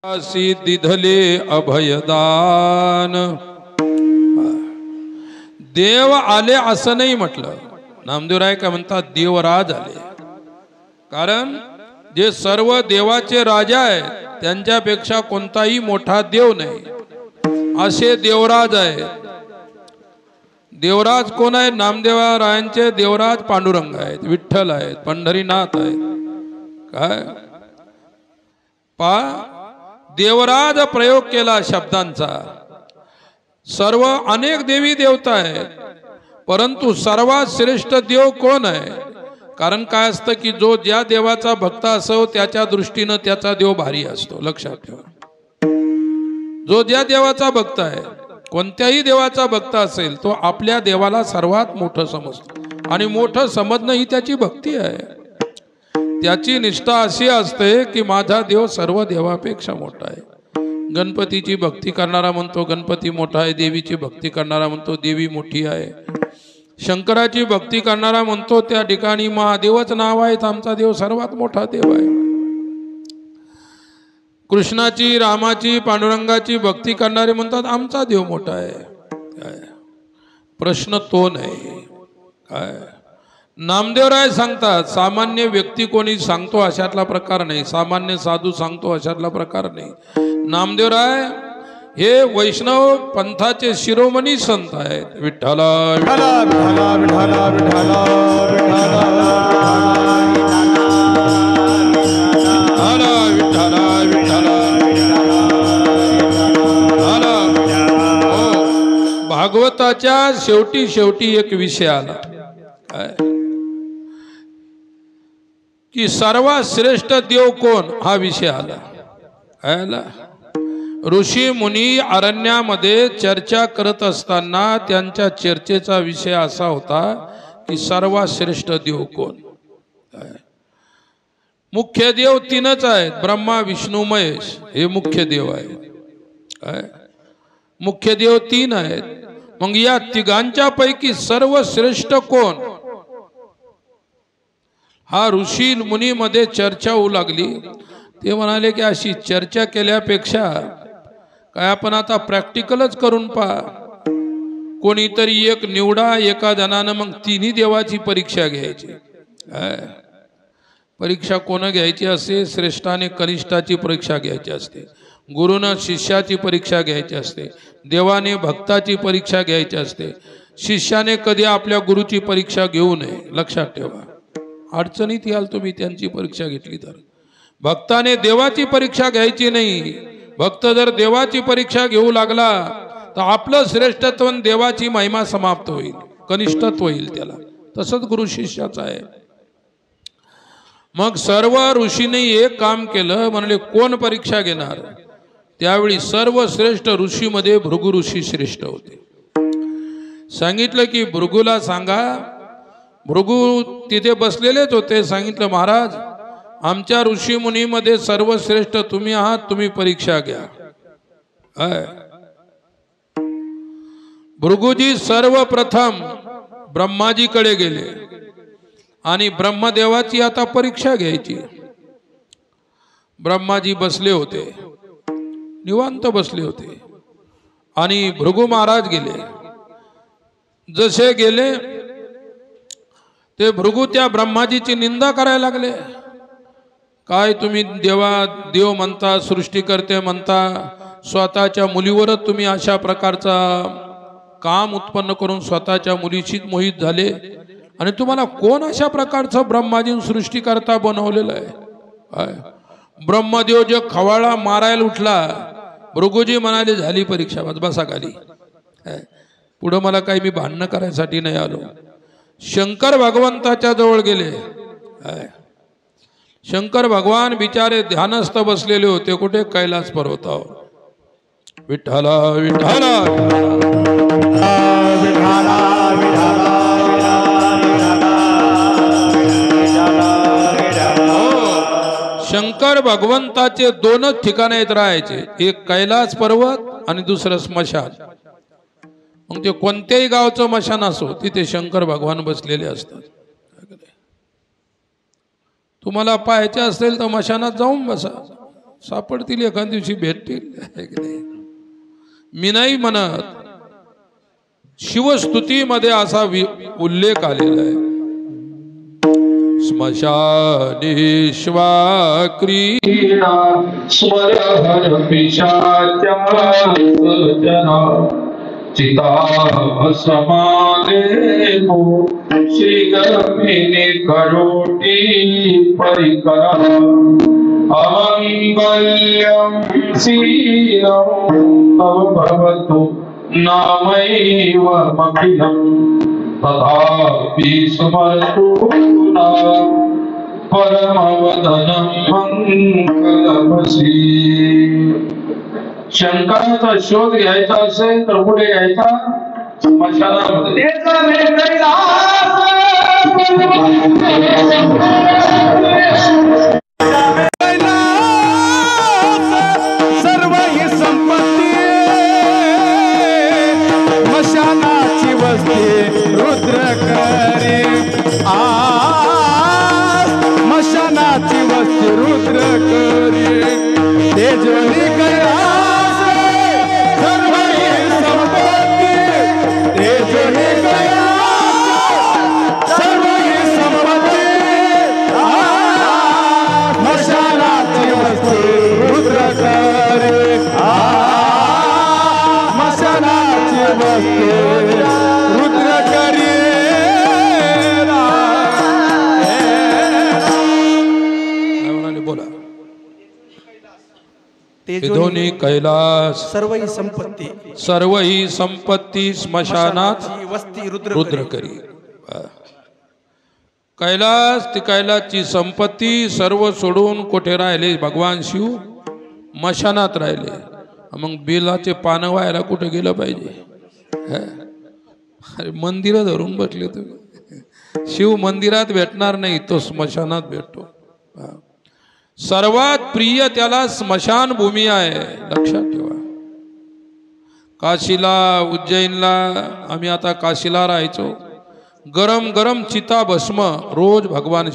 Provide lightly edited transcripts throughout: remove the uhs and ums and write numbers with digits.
असी दिधले अभयदान। देव आले असं नाही म्हटलं, नामदेवराय काय म्हणतात, देवराज आले। कारण जे सर्व देवाचे राजा आहेत त्यांच्यापेक्षा कोणताही मोठा देव नाही, असे देवराज आहेत। देवराज कोण आहे? नामदेवरायांचे देवराज पांडुरंग आहेत, विठ्ठल आहेत, पंढरीनाथ आहेत। काय देवराज प्रयोग केला शब्दांचा। सर्व अनेक देवी देवता आहेत, परंतु सर्वात श्रेष्ठ देव कोण आहे? कारण काय असतं की जो ज्या देवाचा भक्त असो त्याच्या दृष्टीने त्याचा देव भारी असतो, लक्षात ठेवा। जो ज्या देवाचा भक्त आहे, कोणत्याही देवाचा भक्त असेल, तो आपल्या देवाला सर्वात मोठं समजतो आणि मोठं समजणं ही त्याची भक्ती आहे। त्याची निष्ठा अशी असते की माझा देव सर्व देवापेक्षा मोठा आहे। गणपतीची भक्ती करणारा म्हणतो गणपती मोठा आहे, देवीची भक्ती करणारा म्हणतो देवी मोठी आहे, शंकराची भक्ती करणारा म्हणतो त्या ठिकाणी महादेवच नाव आहे, आमचा देव सर्वात मोठा देव आहे। कृष्णाची, रामाची, पांडुरंगाची भक्ती करणारे म्हणतात आमचा देव मोठा आहे। काय प्रश्न तो नाही। काय नामदेवराय सांगतात, सामान्य व्यक्ती कोणी सांगतो अशातला प्रकार नाही, सामान्य साधू सांगतो अशातला प्रकार नाही। नामदेवराय हे वैष्णव पंथाचे शिरोमणी संत आहेत। विठ्ठला विठ्ठला विठ्ठला विठ्ठला विठ्ठला विठ्ठला विठ्ठला विठ्ठला। भागवताच्या शेवटी शेवटी एक विषय आला की सर्वात श्रेष्ठ देव कोण, हा विषय आला। ऋषी मुनी अरण्यामध्ये चर्चा करत असताना त्यांच्या चर्चेचा विषय असा होता की सर्वात श्रेष्ठ देव कोण। मुख्य देव तीनच आहेत, ब्रह्मा, विष्णू, महेश, हे मुख्य देव आहेत। मुख्य देव तीन आहेत, मग या तिघांच्या पैकी सर्वश्रेष्ठ कोण, हा ऋषी मुनी मध्ये चर्चा होऊ लागली। ते म्हणाले की अशी चर्चा केल्यापेक्षा काय आपण आता प्रॅक्टिकलच करून पहा, कोणीतरी एक निवडा, एका जणानं मग तिन्ही देवाची परीक्षा घ्यायची। परीक्षा कोण घ्यायची असते? श्रेष्ठाने कनिष्ठाची परीक्षा घ्यायची असते, गुरुनं शिष्याची परीक्षा घ्यायची असते, देवाने भक्ताची परीक्षा घ्यायची असते। शिष्याने कधी आपल्या गुरुची परीक्षा घेऊ नये, लक्षात ठेवा। अडचणीत याल तुम्ही त्यांची परीक्षा घेतली तर। भक्ताने देवाची परीक्षा घ्यायची नाही। भक्त जर देवाची परीक्षा घेऊ लागला तर आपलं श्रेष्ठत्व, देवाची महिमा समाप्त होईल, कनिष्ठत्व होईल त्याला। तसंच गुरु शिष्याचं आहे। मग सर्व ऋषींनी एक काम केलं, म्हणाले कोण परीक्षा घेणार? त्यावेळी सर्वश्रेष्ठ ऋषीमध्ये भृगु ऋषी श्रेष्ठ होते। सांगितलं की भृगुला सांगा। भृगु तिथे बसलेलेच होते। सांगितलं महाराज, आमच्या ऋषी मुनीमध्ये सर्वश्रेष्ठ तुम्ही आहात, तुम्ही परीक्षा घ्या। भृगुजी सर्वप्रथम ब्रह्माजीकडे गेले आणि ब्रह्मदेवाची आता परीक्षा घ्यायची। ब्रह्माजी बसले होते, निवांत बसले होते, आणि भृगु महाराज गेले। जसे गेले ते भृगु त्या ब्रह्माजीची निंदा करायला लागले। काय तुम्ही देव म्हणता, सृष्टीकर्ते म्हणता, स्वतःच्या मुलीवरच तुम्ही अशा प्रकारचा काम उत्पन्न करून स्वतःच्या मुलीशीच मोहित झाले, आणि तुम्हाला कोण अशा प्रकारचं ब्रह्माजी सृष्टीकर्ता बनवलेलं आहे? ब्रह्मदेव जे खवाळा मारायला उठला, भृगुजी म्हणाले झाली परीक्षा, बसा खाली, पुढं मला काही मी भांडणं करायसाठी नाही आलो। शंकर भगवंताच्या जवळ गेले। शंकर भगवान बिचारे ध्यानस्थ बसलेले होते, कुठे? कैलास पर्वतावर। विठ्ठला विठ्ठला शंकर भगवंताचे दोनच ठिकाणे येत राहायचे, एक कैलास पर्वत आणि दुसरं स्मशान। मग ते कोणत्याही गावचं मशान असो, तिथे शंकर भगवान बसलेले असतात। तुम्हाला पाहायचे असेल तर मशानात जाऊन बसा, सापडतील एखाद दिवशी भेटतील. मी नाही म्हणत, शिवस्तुतीमध्ये असा उल्लेख आलेला आहे. स्मशानेश्वा क्रीडा स्मरहर पिशाच्या जना चिता समादेतो श्री गमिनी करोटी परिकरा अमंगल्यं श्रीरं भवतु नामैव मखिलं तथापि स्मरतु ना परमवदनं मंगलमसी. शंकराचा शोध घ्यायचा असेल तर कुठे घ्यायचा? स्मशानामध्ये. सर्व ही संपत्ती मशानाची वस्ती रुद्र करे. मशानाची वस्ती रुद्र करे. तेजोनी कैलास सर्व ही संपत्ती. तेजोनी कैलास सर्व ही संपत्ती. मशानाची वस्ती रुद्र करे. मशानाची वस्ती रुद्र करे. बोला. तेजोनी कैलास सर्व ही संपत्ती. सर्व ही संपत्ती स्मशानात वस्ती रुद्र करी. कैलास ती कैलासची संपत्ती सर्व सोडून कुठे राहिले? भगवान शिव मशानात राहिले. मग बेलाचे पानं व्हायला कुठे गेलं पाहिजे? अरे मंदिर धरून बसले तुम्ही. शिव मंदिरात भेटणार नाही, तो स्मशानात भेटतो. सर्वात प्रिय त्याला स्मशान भूमी आहे, लक्षात ठेवा. काशीला, उज्जैनला, आम्ही आता काशीला राहायचो. गरम गरम चिता भस्म रोज भगवान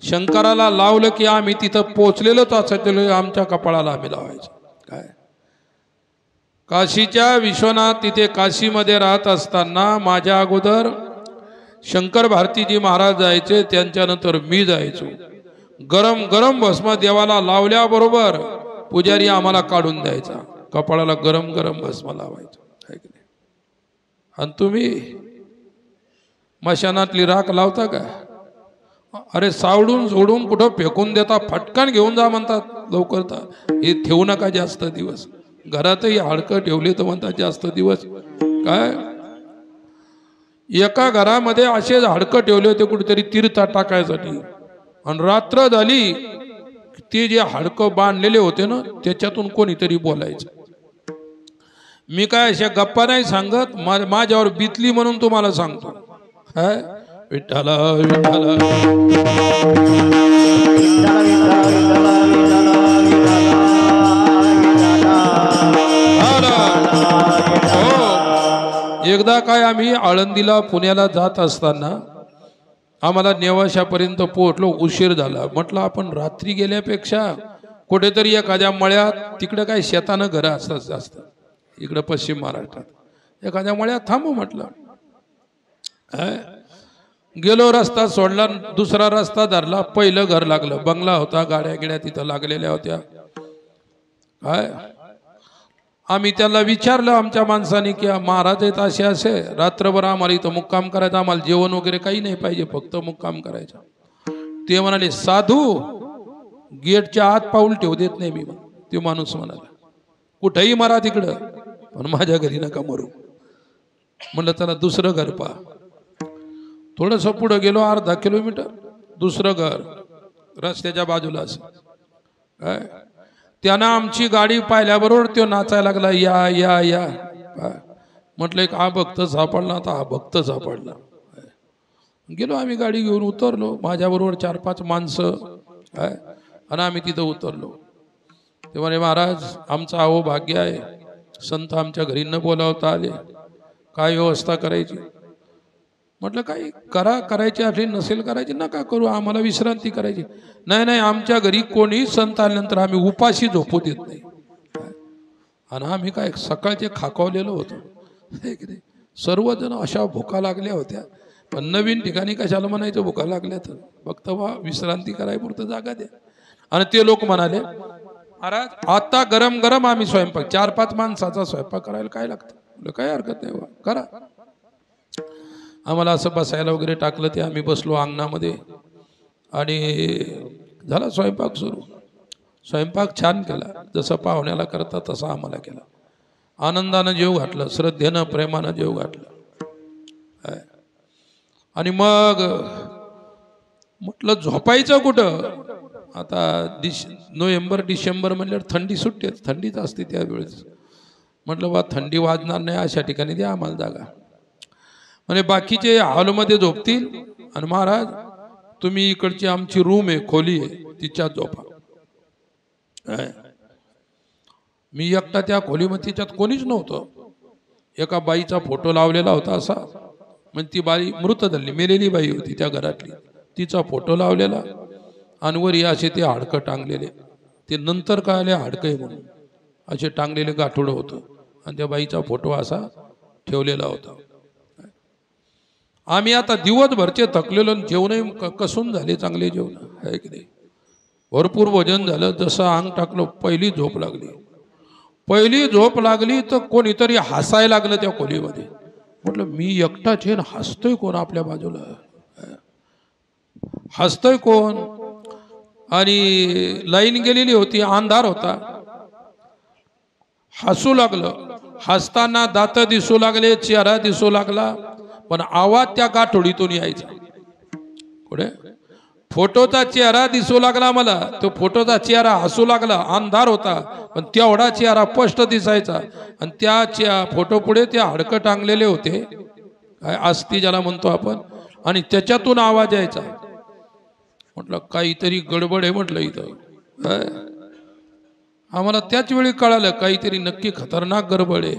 शंकराला लावलं की आम्ही तिथं पोचलेलोच असायचो. आमच्या कपाळाला आम्ही लावायचो. काय काशीच्या विश्वनाथ तिथे काशीमध्ये राहत असताना माझ्या अगोदर शंकर भारतीजी महाराज जायचे, त्यांच्यानंतर मी जायचो. गरम गरम भस्म देवाला लावल्याबरोबर पुजारी आम्हाला काढून द्यायचा. कपाळाला गरम गरम भस्म लावायचं. आणि तुम्ही मशानातली राख लावता का? अरे सावडून सोडून कुठं फेकून देता, फटकन घेऊन जा म्हणतात लवकर. हे ठेवू नका जास्त दिवस. घरातही हाडकं ठेवले तर म्हणतात जास्त दिवस. काय एका घरामध्ये असेच हाडकं ठेवले होते कुठेतरी तीर्थात टाकायसाठी. आणि रात्र झाली ते जे हाडकं बांधलेले होते ना, त्याच्यातून कोणीतरी बोलायचं. मी काय अशा गप्पा नाही सांगत, माझ्यावर बितली म्हणून तुम्हाला सांगतो. विठ्ठला विठ्ठला एकदा काय आम्ही आळंदीला पुण्याला जात असताना आम्हाला नेवाशापर्यंत पोहोचलो, उशीर झाला. म्हटलं आपण रात्री गेल्यापेक्षा कुठेतरी एखाद्या मळ्यात, तिकडे काय शेतानं घरं असतात जास्त इकडं पश्चिम महाराष्ट्रात, एखाद्या मळ्यात थांबू म्हटलं. गेलो, रस्ता सोडला, दुसरा रस्ता धरला, पहिलं घर लागलं. बंगला होता, गाड्या गिड्या तिथं लागलेल्या होत्या. काय आम्ही त्याला विचारलं आमच्या माणसाने की महाराज आहेत असे असे, रात्रभर आम्हाला इथं मुक्काम करायचा, आम्हाला जेवण वगैरे काही नाही पाहिजे, फक्त मुक्काम करायचा. ते म्हणाले साधू गेटच्या आत पाऊल ठेवू देत नाही मी. ते माणूस म्हणाला कुठेही मारा तिकडं, पण माझ्या घरी नका मरू. म्हणलं त्याला दुसरं घर पहा. थोडंसं पुढं गेलो, अर्धा किलोमीटर, दुसरं घर रस्त्याच्या बाजूला असं. काय त्यानं आमची गाडी पाहिल्याबरोबर तो नाचायला लागला, या या या. म्हटलं एक हा भक्त सापडला, आता हा भक्त सापडला. गेलो आम्ही, गाडी घेऊन उतरलो, माझ्याबरोबर 4-5 माणसं. आणि आम्ही तिथं उतरलो. ते म्हणे महाराज आमचं अहो भाग्य आहे, संत आमच्या घरी न बोलावता आले, काय व्यवस्था करायची? म्हटलं काही करा, करायची आठवणी नसेल करायची नका करू, आम्हाला विश्रांती करायची. नाही नाही, आमच्या घरी कोणीही संत आल्यानंतर आम्ही उपाशी झोपू देत नाही. आणि आम्ही काय सकाळचे खाकावलेलो होतो, सर्वजण अशा भुका लागल्या होत्या. पण नवीन ठिकाणी कशाला म्हणायचं भुका लागल्या, तर फक्त बा विश्रांती करायपुरतं जागा द्या. आणि ते लोक म्हणाले, महाराज आता गरम गरम आम्ही स्वयंपाक, 4-5 माणसाचा स्वयंपाक करायला काय लागतं, काय हरकत नाही बा, करा. आम्हाला असं बसायला वगैरे टाकलं, ते आम्ही बसलो अंगणामध्ये आणि झाला स्वयंपाक सुरू. स्वयंपाक छान केला, जसं पाहुण्याला करता तसा आम्हाला केला. आनंदानं जेव घातलं, श्रद्धेनं प्रेमानं जेव घातलं. आणि मग म्हटलं झोपायचं कुठं. आता नोव्हेंबर डिसेंबर म्हणल्यावर थंडी सुट्टी, थंडीच असते त्यावेळेस. म्हटलं बा थंडी वाजणार नाही अशा ठिकाणी द्या आम्हाला जागा. म्हणजे बाकीचे हॉलमध्ये झोपतील आणि महाराज तुम्ही इकडची आमची रूम आहे, खोली आहे, तिच्यात झोपा. मी एकटा त्या खोलीमध्ये, तिच्यात कोणीच नव्हतं. एका बाईचा फोटो लावलेला होता असा, म्हणजे ती बाई मृत झाली, मेलेली बाई होती त्या घरातली, तिचा फोटो लावलेला आणि वर असे ते हाडकं टांगलेले. ते नंतर कळाले हाडकं आहे म्हणून, असे टांगलेले गाठोडं होतं आणि त्या बाईचा फोटो असा ठेवलेला होता. आम्ही आता दिवसभरचे थकलेलो, जेवणही कसून झाले, चांगले जेवण आहे की नाही, भरपूर भोजन झालं. जसं अंग टाकलं पहिली झोप लागली. पहिली झोप लागली तर कोणीतरी हसायला लागलं त्या खोलीमध्ये. म्हटलं मी एकटाच आहे, हसतोय कोण आपल्या बाजूला, हसतोय कोण. आणि लाईन गेलेली होती, अंधार होता. हसू लागलं, हसताना दात दिसू लागले, चेहरा दिसू लागला, पण आवाज त्या गाठोडीतून यायचा. पुढे फोटोचा चेहरा दिसू लागला मला, तो फोटोचा चेहरा हसू लागला. अंधार होता पण तेवढा चेहरा स्पष्ट दिसायचा. आणि त्या फोटो पुढे ते हाडकं टांगलेले होते, काय अस्थी ज्याला म्हणतो आपण, आणि त्याच्यातून आवाज यायचा. म्हटलं काहीतरी गडबड आहे म्हटलं इथं. आम्हाला त्याच वेळी कळालं काहीतरी नक्की खतरनाक गडबड आहे.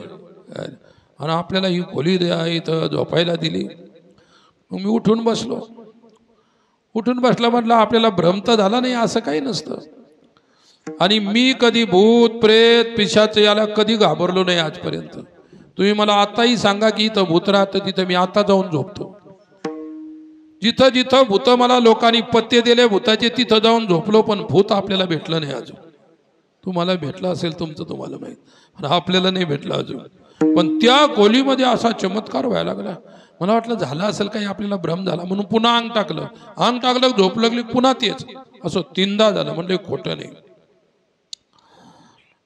आणि आपल्याला ही खोली द्या इथं झोपायला दिली. मग मी उठून बसलो. उठून बसला, म्हटलं आपल्याला भ्रम तर झाला नाही, असं काही नसतं. आणि मी कधी भूत प्रेत पिशाच याला कधी घाबरलो नाही आजपर्यंत. तुम्ही मला आताही सांगा की इथं भूत राहतं, तिथं मी आता जाऊन झोपतो. जिथं जिथं भूत मला लोकांनी पत्ते दिले भूताचे, तिथं जाऊन झोपलो. पण भूत आपल्याला भेटलं नाही अजून. तुम्हाला भेटलं असेल तुमचं तुम्हाला माहित, पण आपल्याला नाही भेटलं अजून. पण त्या खोलीमध्ये असा चमत्कार व्हायला लागला. मला वाटलं झालं असेल काही, आपल्याला भ्रम झाला म्हणून पुन्हा अंग टाकलं, झोप लागली, पुन्हा तेच. असं 3दा झालं. म्हणजे खोटं नाही.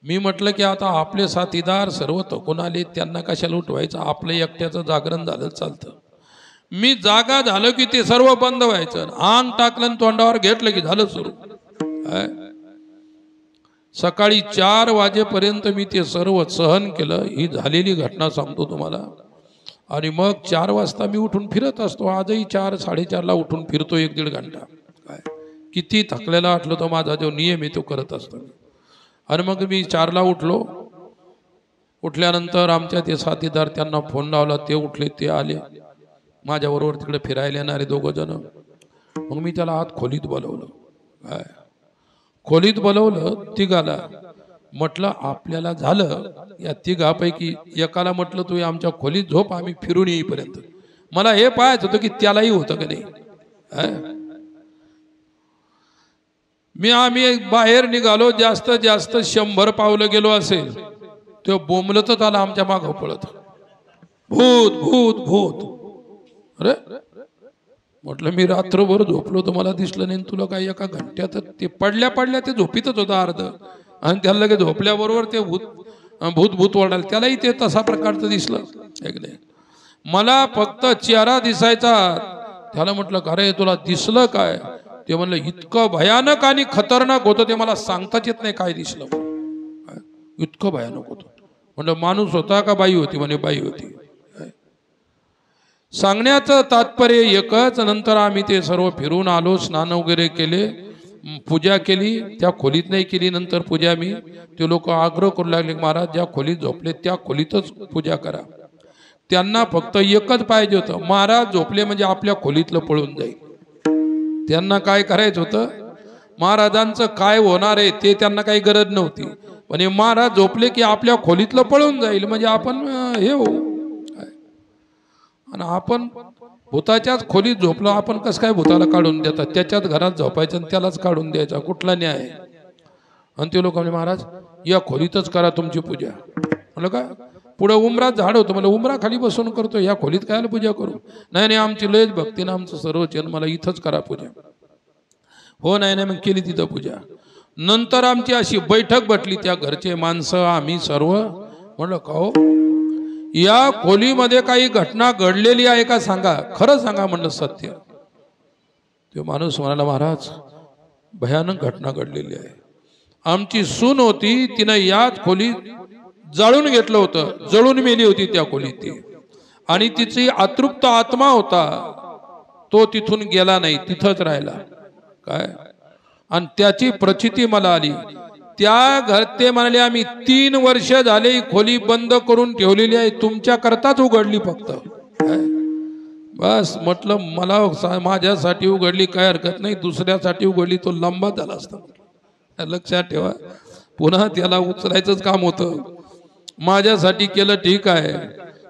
मी म्हटलं की आता आपले साथीदार सर्व थकून आले, त्यांना कशाला उठवायचं, आपलं एकट्याचं जागरण झालं चालतं. मी जागा झालं की ते सर्व बंद व्हायचं. अंग टाकलं, तोंडावर घेतलं की झालं सुरू. सकाळी 4 वाजेपर्यंत मी ते सर्व सहन केलं. ही झालेली घटना सांगतो तुम्हाला. आणि मग 4 वाजता मी उठून फिरत असतो. आजही 4-4:30ला उठून फिरतो 1-1.5 घंटा. काय किती थकलेला वाटलो तो माझा जो नियम आहे तो करत असतो. आणि मग मी 4ला उठलो. उठल्यानंतर आमच्या ते साथीदार, त्यांना फोन लावला, ते उठले, ते आले माझ्याबरोबर तिकडे फिरायला येणारे 2 जण. मग मी त्याला आत खोलीत बोलवलं. काय खोलीत बोलवलं, तिघाला. म्हटलं आपल्याला झालं या तिघापैकी एकाला म्हटलं तू आमच्या खोलीत झोप, आम्ही फिरून येईपर्यंत. मला हे पाहायचं होतं की त्यालाही होतं का नाही. आम्ही बाहेर निघालो. जास्त 100 पावलं गेलो असेल, तो बोंबलतच आला आमच्या मागं पळत, भूत भूत भूत. अरे म्हटलं मी रात्रभर झोपलो, तर मला दिसलं नाही, तुला काही एका घंट्यात ते पडल्या ते झोपीतच होता अर्ध. आणि त्याला लगेच झोपल्याबरोबर ते भूत ओरडायला, त्यालाही ते तसा प्रकारचं दिसलं. मला फक्त चेहरा दिसायचा. त्याला म्हटलं अरे तुला दिसलं काय. ते म्हणलं इतकं भयानक आणि खतरनाक होतं, ते मला सांगताच येत नाही काय दिसलं. इतकं भयानक होतं. म्हणलं माणूस होता का बाई होती. म्हणे बाई होती. सांगण्याचं तात्पर्य एकच. नंतर आम्ही ते सर्व फिरून आलो, स्नान वगैरे केले, पूजा केली. त्या खोलीत नाही केली नंतर पूजा. ते लोक आग्रह करू लागले महाराज ज्या खोलीत झोपले त्या खोलीतच पूजा करा. त्यांना फक्त एकच पाहिजे होतं, महाराज झोपले म्हणजे आपल्या खोलीतलं पळून जाईल। त्यांना काय करायचं होतं, महाराजांचं काय होणार आहे ते त्यांना काही गरज नव्हती, पण हे महाराज झोपले की आपल्या खोलीतलं पळून जाईल म्हणजे आपण हे होऊ। आणि आपण भूताच्याच खोलीत झोपलो, आपण कसं काय भूताला काढून देतात, त्याच्याच घरात झोपायचं आणि त्यालाच काढून द्यायचा, कुठला न्याय? आणि ते लोक म्हणजे महाराज या खोलीतच करा तुमची पूजा। म्हणलं काय, पुढे उमरात झाड होतं, मला उमरा खाली बसून करतो, या खोलीत काय पूजा करू? नाही नाही आमची लयच भक्ती ना, आमचं सर्वच मला इथंच करा पूजा। हो नाही नाही, मग केली तिथं पूजा। नंतर आमची अशी बैठक बसली, त्या घरचे माणसं आम्ही सर्व। म्हणलं का हो, या खोलीमध्ये काही घटना घडलेली आहे का सांगा, खरं सांगा म्हणलं सत्य। तो माणूस म्हणाला महाराज भयानक घटना घडलेली आहे, आमची सून होती, तिनं याच खोलीत जाळून घेतलं होतं, जळून मेली होती त्या खोलीत ती, आणि तिची अतृप्त आत्मा होता, तो तिथून गेला नाही, तिथंच राहिला काय, आणि त्याची प्रचिती मला आली। त्या घर ते म्हणाले आम्ही 3 वर्ष झाले खोली बंद करून ठेवलेली आहे, तुमच्या करताच उघडली फक्त। बस म्हटलं मला माझ्यासाठी उघडली काय हरकत नाही, दुसऱ्यासाठी उघडली तो लंबा झाला असता। लक्षात ठेवा, पुन्हा त्याला उचलायचंच काम होतं। माझ्यासाठी केलं ठीक आहे,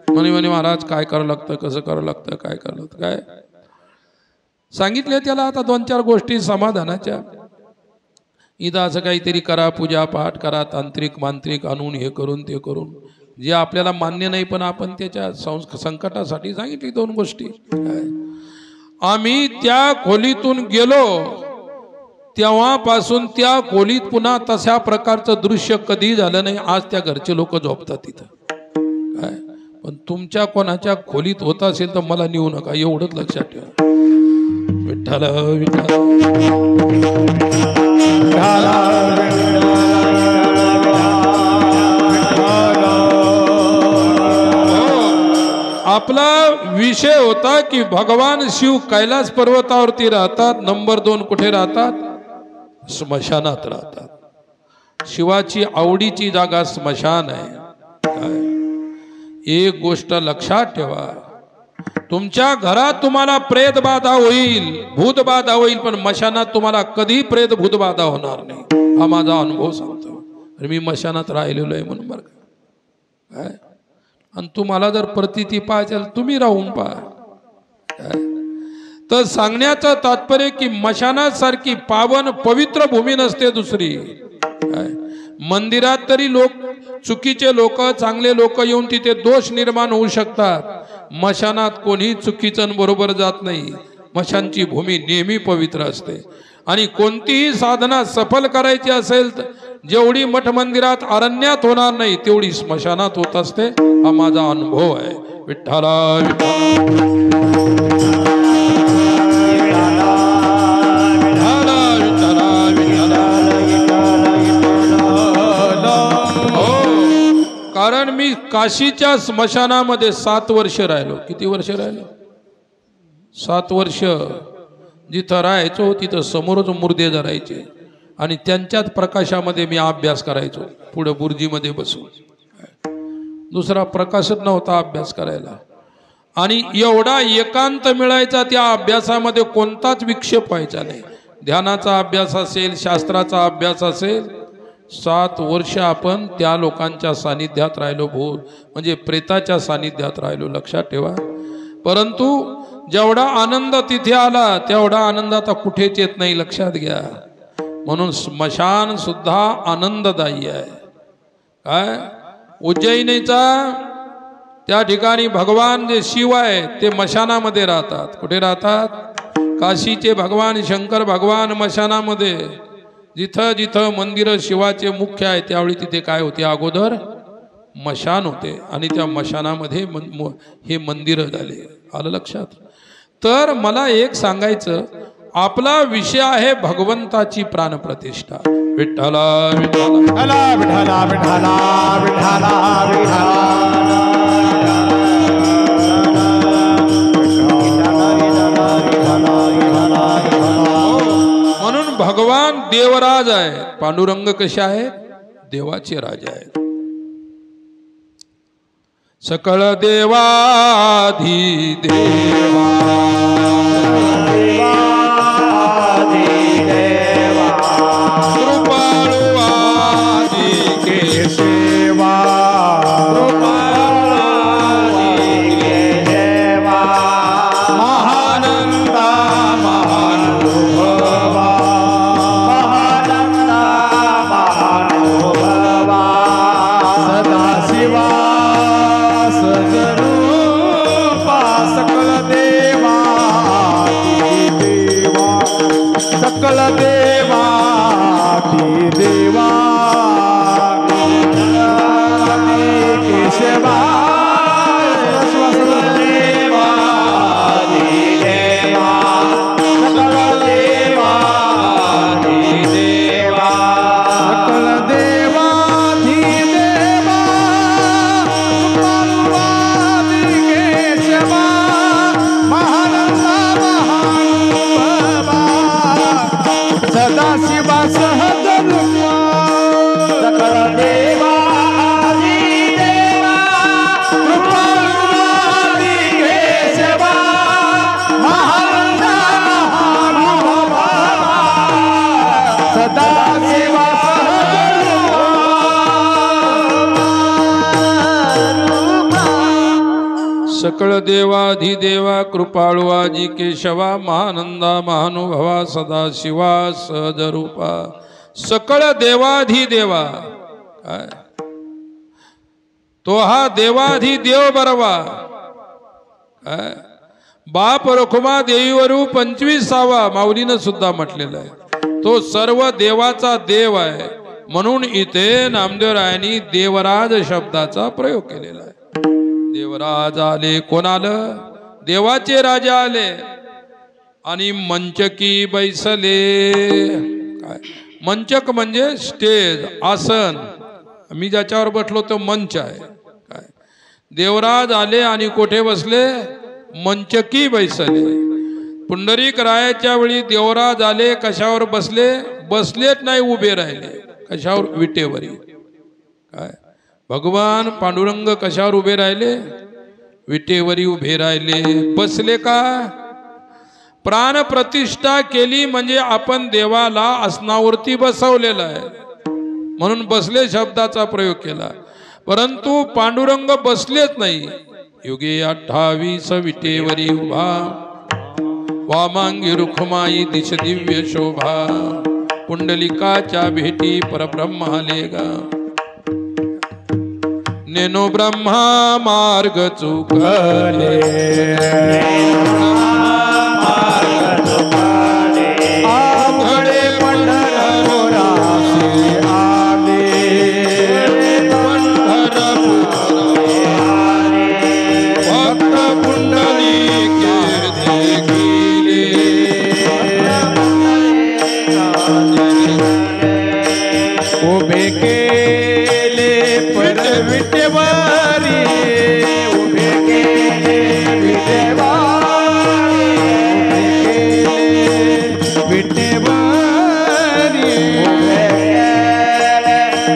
म्हणे महाराज काय करावं लागतं, कसं करावं लागतं, काय करावं लागतं, काय सांगितले त्याला। आता 2-4 गोष्टी समाधानाच्या, इथं असं काहीतरी करा, पूजा पाठ करा, तांत्रिक मांत्रिक आणून हे करून ते करून, जे आपल्याला मान्य नाही पण आपण त्याच्या संकटासाठी सांगितली 2 गोष्टी। आम्ही त्या खोलीतून गेलो तेव्हापासून त्या खोलीत पुन्हा तशा प्रकारचं दृश्य कधी झालं नाही। आज त्या घरचे लोक झोपतात तिथं काय, पण तुमच्या कोणाच्या खोलीत होत असेल तर मला नेऊ नका, एवढंच लक्षात ठेवा। विठ्ठल विठ्ठल आपला विषय होता की भगवान शिव कैलास पर्वतावरती राहतात, नंबर 2 कुठे राहतात, स्मशानात राहतात। शिवाची आवडीची जागा स्मशान आहे। एक गोष्ट लक्षात ठेवा, तुमच्या घरात तुम्हाला प्रेत बाधा होईल, भूत बाधा होईल, पण मशानात तुम्हाला कधी प्रेत भूत बाधा होणार नाही, हा माझा अनुभव सांगतो। आणि मी मशानात राहिलेलो आहे म्हणून बरं काय। आणि तुम्हाला जर प्रतीती पाहिजे तुम्ही राहून पहा। तर सांगण्याचं तात्पर्य की मशानासारखी पावन पवित्र भूमी नसते दुसरी। मंदिरात तरी लोक चुकीचे लोक चांगले लोक येऊन तिथे दोष निर्माण होऊ शकतात, मशानात कोणी चुकीचं बरोबर जात नाही। मशानची भूमी नेहमी पवित्र असते, आणि कोणतीही साधना सफल करायची असेल तर जेवढी मठ मंदिरात अरण्यात होणार नाही तेवढी स्मशानात होत असते, हा माझा अनुभव आहे। विठ्ठला कारण मी काशीच्या स्मशानामध्ये 7 वर्ष राहिलो। किती वर्ष राहिलो? 7 वर्ष। जिथं राहायचो तिथं समोरच मुर्दे धरायचे आणि त्यांच्याच प्रकाशामध्ये मी अभ्यास करायचो, पुढे बुर्जीमध्ये बसून। दुसरा प्रकाशच नव्हता अभ्यास करायला, आणि एवढा एकांत मिळायचा त्या अभ्यासामध्ये, कोणताच विक्षेप व्हायचा नाही। ध्यानाचा अभ्यास असेल, शास्त्राचा अभ्यास असेल, 7 वर्ष आपण त्या लोकांच्या सानिध्यात राहिलो, भूत म्हणजे प्रेताच्या सानिध्यात राहिलो, लक्षात ठेवा। परंतु जेवढा आनंद तिथे आला तेवढा आनंद आता कुठेच येत नाही, लक्षात घ्या। म्हणून स्मशान सुद्धा आनंददायी आहे। काय उज्जैनीचा त्या ठिकाणी भगवान जे शिव आहे ते मशानामध्ये राहतात। कुठे राहतात? काशीचे भगवान शंकर भगवान मशानामध्ये। जिथं जिथं मंदिर शिवाचे मुख्य आहे त्यावेळी तिथे काय होते, अगोदर मशान होते, आणि त्या मशानामध्ये हे मंदिर झाले। आलं लक्षात? तर मला एक सांगायचं, आपला विषय आहे भगवंताची प्राणप्रतिष्ठा। विठ्ठला विठ्ठला विठ्ठला विठ्ठला विठ्ठला विठ्ठला। म्हणून भगवान देवराज आहे, पांडुरंग कसे आहेत? देवाचे राजा आहेत। सकळ देवाधी देवा कृपाळू आदी केशवा महानंदा महानुभवा सदाशिवा सदरूपा सकल देवा देवा सकल देवा देवा केशवा देवा देवा सकल देवा देवा सकल देवा देवा पार्वती केशवा महानंदा महानुभवा सदाशिवा सहज रूपा सकल देवा देवा कृपाळुवादी केशवा महानंदा महानुभवा सदाशिवा सहज रूपा सकळ देवाधिदेवा कृपाळू आजी केशवा महानंदा महानुभवा सदाशिवा सहजरूपा सकळ देवाधिदेवा काय तो हा देवाधिदेव बरवा काय बाप रखुमा देवीवरू 25वा माऊलीनं सुद्धा म्हटलेला आहे. तो सर्व देवाचा देव आहे म्हणून इथे नामदेवरायांनी देवराज शब्दाचा प्रयोग केलेला आहे. देवराज आले, कोण आलं? देवाचे राजा आले आणि मंचकी बैसले. काय मंचक म्हणजे स्टेज, आसन. मी ज्याच्यावर बसलो तो मंच आहे. काय देवराज आले आणि कोठे बसले? मंचकी बैसले. पुंडरीक रायाच्या वेळी देवराज आले, कशावर बसले? बसलेच नाही, उभे राहिले. कशावर? विटेवरी. काय भगवान पांडुरंग कशावर उभे राहिले? विटेवरी उभे राहिले. बसले का? प्राण प्रतिष्ठा केली म्हणजे आपण देवाला आसनावरती बसवलेलं आहे म्हणून बसले शब्दाचा प्रयोग केला. परंतु पांडुरंग बसलेच नाही. युगे 28 विटेवरी उभा, वामांगी रुखमाई दिश दिव्य शोभा, पुंडलिकाच्या भेटी परब्रह्म आले गा. नेनो ब्रह्मा मार्ग चुकले, आभळे पंढरपुरासी आले, भक्त पुंडलिके देखिले. उभे केले पर विटेवरी, उभे केले विटेवारी, उभे केले विटेवारी, उभे केले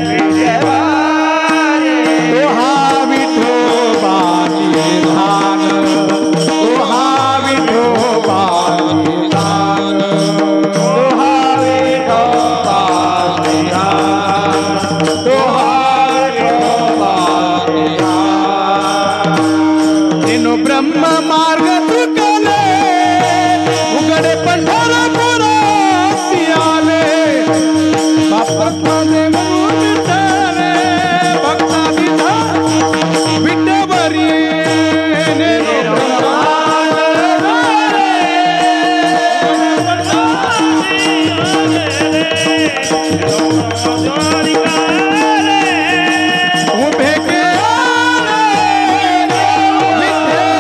विटेवारी. तो हा विठोबाची धान, तो हा विठोबाची धान, तो हा विठोबाची धान, तो हा विठोबाची धान. तेनो ब्रह्म मार्ग चुकले, उघडे पंढरपुरासी आले, बाप्पाने म्हणून विठ्ठले, भक्तादीचा विठ्ठवरी. नेनो उभे केले विठ्ठवरी.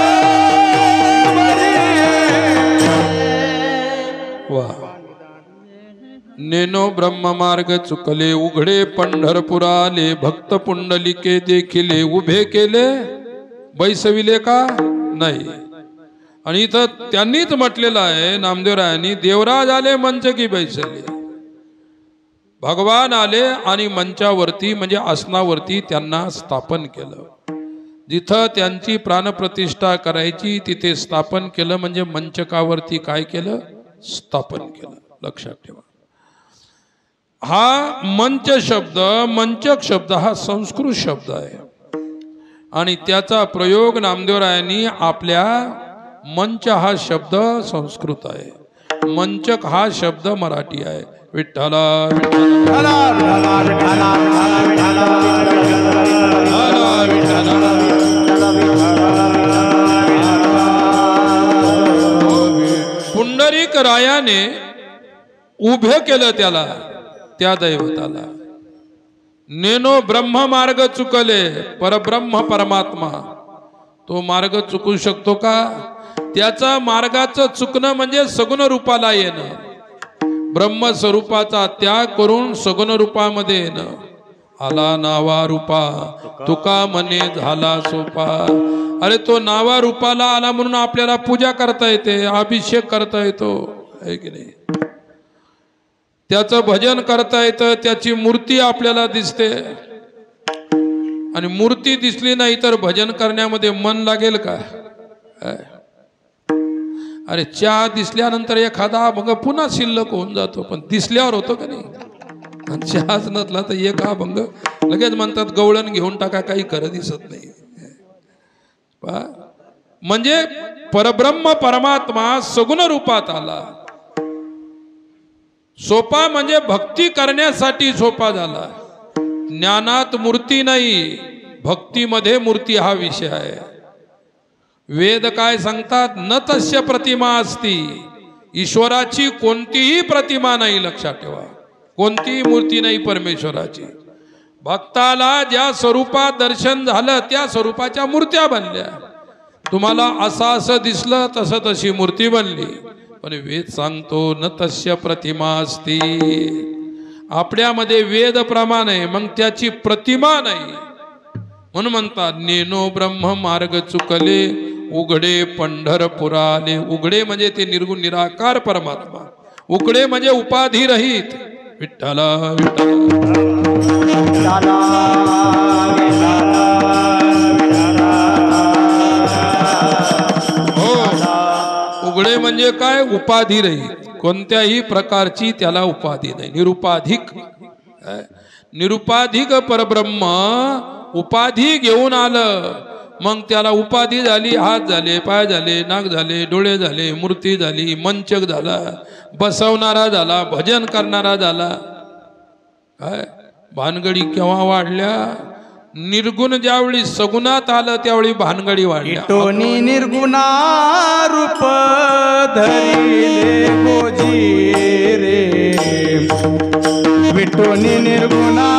वा. नेनो ब्रह्म मार्ग चुकले, उघडे पंढरपुराले, भक्त पुंडलिके देखिले. उभे केले, बैसविले का? नाही. आणि इथं त्यांनीच म्हटलेलं आहे नामदेवरायांनी, देवराज आले मंचकी बैसले. भगवान आले आणि मंचावरती म्हणजे आसनावरती त्यांना स्थापन केलं. जिथं त्यांची प्राणप्रतिष्ठा करायची तिथे स्थापन केलं, म्हणजे मंचकावरती काय केलं? स्थापन केलं. लक्षात ठेवा. हा मंच शब्द, मंचक शब्द हा संस्कृत शब्द आहे आणि त्याचा प्रयोग नामदेवरायांनी आपल्या मंच हा शब्द संस्कृत आहे, मंचक हा शब्द मराठी आहे. विठ्ठला विठ्ठला पुंडरीक रायाने उभे केलं त्याला, त्या दैवताला. नेनो ब्रह्म मार्ग चुकले, परब्रह्म परमात्मा तो मार्ग चुकू शकतो का? त्याचा मार्गाचं चुकणं म्हणजे सगुण रूपाला येणं, ब्रह्मस्वरूपाचा त्याग करून सगुण रूपामध्ये येणं. आला नावा रूपा तुका म्हणे झाला सोपा. अरे तो नावा रूपाला आला म्हणून आपल्याला पूजा करता येते, अभिषेक करता येतो, आहे की नाही? त्याचं भजन करता येतं, त्याची मूर्ती आपल्याला दिसते. आणि मूर्ती दिसली नाही तर भजन करण्यामध्ये मन लागेल का? अरे चहा दिसल्यानंतर एखादा अभंग पुन्हा शिल्लक होऊन जातो, पण दिसल्यावर होतो का नाही? चहाच नसला तर एक अभंग लगेच म्हणतात गवळण घेऊन टाका, काही खरं दिसत नाही. म्हणजे परब्रह्म परमात्मा सगुण रूपात आला. सोपा म्हणजे भक्ती करण्यासाठी सोपा झाला. ज्ञानात मूर्ती नाही, भक्तीमध्ये मूर्ती हा विषय आहे. वेद काय सांगतात? न तस्य प्रतिमा असती. ईश्वराची कोणतीही प्रतिमा नाही, लक्षात ठेवा, कोणतीही मूर्ती नाही परमेश्वराची. भक्ताला ज्या स्वरूपात दर्शन झालं त्या स्वरूपाच्या मूर्त्या बनल्या. तुम्हाला असं दिसलं तसं तशी मूर्ती बनली, पण वेद सांगतो न तस्य प्रतिमा असती. आपल्यामध्ये वेद प्रमाण आहे, मग त्याची प्रतिमा नाही. म्हणून म्हणतात नेनो ब्रह्म मार्ग चुकले, उघडे पंढरपुराले. उघडे म्हणजे ते निर्गुण निराकार परमात्मा, उघडे म्हणजे उपाधी रहित. विठ्ठला हो, उघडे म्हणजे काय? उपाधी रहित, कोणत्याही प्रकारची त्याला उपाधी नाही, निरुपाधिक. निरुपाधिक परब्रह्म उपाधी घेऊन आलं, मग त्याला उपाधी झाली. हात झाले, पाय झाले, नाक झाले, डोळे झाले, मूर्ती झाली, मंचक झाला, बसवणारा झाला, भजन करणारा झाला. काय भानगडी केव्हा वाढल्या? निर्गुण ज्यावेळी सगुणात आलं त्यावेळी भानगडी वाढल्या. टोनी निर्गुणा रूप धरिले गोजी रे, विठोनी निर्गुणा